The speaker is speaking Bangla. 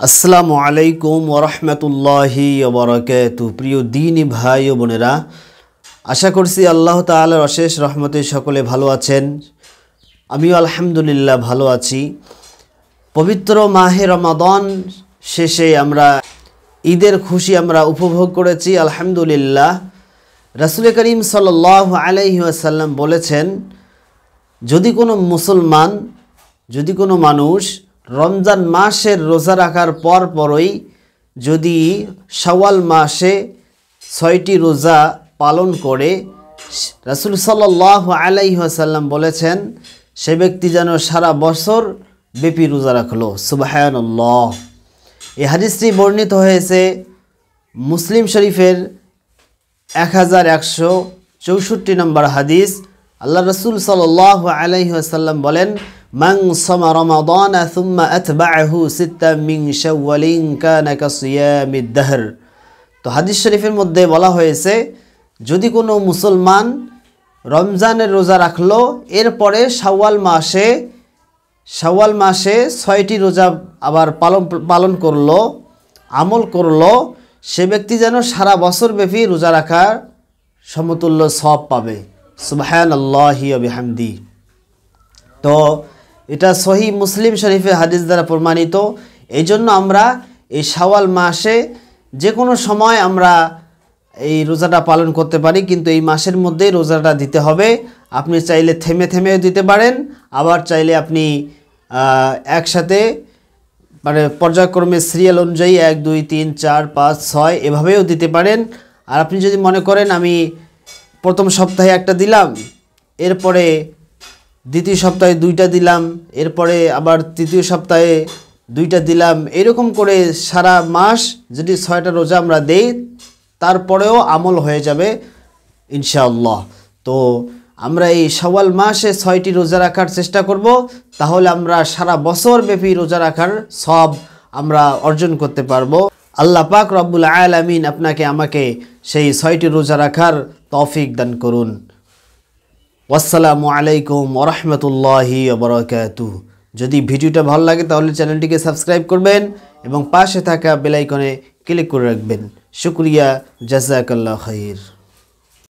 আসসালামু আলাইকুম ওরহমতুল্লাহি ওবরাকাতুহু। প্রিয় দিনী ভাই ও বোনেরা, আশা করছি আল্লাহ তাআলার অশেষ রহমতে সকলে ভালো আছেন। আমিও আলহামদুলিল্লাহ ভালো আছি। পবিত্র মাহে রমাদান শেষে আমরা ঈদের খুশি আমরা উপভোগ করেছি আলহামদুলিল্লাহ। রাসূল করিম সাল্লাল্লাহু আলাইহি ওয়াসাল্লাম বলেছেন, যদি কোনো মুসলমান, যদি কোনো মানুষ রমজান মাসের রোজা রাখার পরই যদি শাওয়াল মাসে ৬টি রোজা পালন করে, রাসূল সাল্লাল্লাহু আলাইহি ওয়াসাল্লাম বলেছেন সে ব্যক্তি যেন সারা বছর ব্যাপী রোজা রাখলো। সুবহানাল্লাহ। এই হাদিসটি বর্ণিত হয়েছে মুসলিম শরীফের 1164 নম্বর হাদিস। আল্লাহ রাসূল সাল্লাল্লাহু আলাইহি ওয়াসাল্লাম বলেন, মান সামা রমাদান সুম্মা আতবাআহু সিত্তাম মিন শাওয়ালিন কানা কাসিয়ামিদ দাহর। তো হাদিস শরীফের মধ্যে বলা হয়েছে, যদি কোনো মুসলমান রমজানের রোজা রাখলো, এরপরে শাওয়াল মাসে 6টি রোজা আবার পালন করলো, আমল করলো, সে ব্যক্তি যেন সারা বছর ব্যাপী রোজা রাখার সমতুল্য সওয়াব পাবে। সুবহানাল্লাহি ওয়া বিহামদি। তো এটা সহিহ মুসলিম শরীফের হাদিস দ্বারা প্রমাণিত। এই জন্য আমরা এই শাওয়াল মাসে যে কোনো সময় আমরা এই রোজাটা পালন করতে পারি, কিন্তু এই মাসের মধ্যেই রোজাটা দিতে হবে। আপনি চাইলে থেমেও দিতে পারেন, আবার চাইলে আপনি একসাথে মানে পর্যায়ক্রমে সিরিয়াল অনুযায়ী 1 2 3 4 5 6 এভাবেও দিতে পারেন। আর আপনি যদি মনে করেন আমি প্রথম সপ্তাহে একটা দিলাম, এরপরে দ্বিতীয় সপ্তাহে 2টা দিলাম, এরপরে আবার তৃতীয় সপ্তাহে 2টা দিলাম, এরকম করে সারা মাস যদি 6টা রোজা আমরা দেই, তারপরেও আমল হয়ে যাবে ইনশাআল্লাহ। তো আমরা এই শাওয়াল মাসে 6টি রোজা রাখার চেষ্টা করব, তাহলে আমরা সারা বছর ব্যাপী রোজা রাখার সওয়াব আমরা অর্জন করতে পারবো। আল্লাহ পাক রব্বুল আলামিন আপনাকে আমাকে সেই 6টি রোজা রাখার তৌফিক দান করুন। আসসালামু আলাইকুম ওয়া রাহমাতুল্লাহি ওয়া বারাকাতুহু। যদি ভিডিওটা ভালো লাগে তাহলে চ্যানেলটিকে সাবস্ক্রাইব করবেন এবং পাশে থাকা বেল আইকনে ক্লিক করে রাখবেন। শুকরিয়া, জাযাকাল্লাহু খাইর।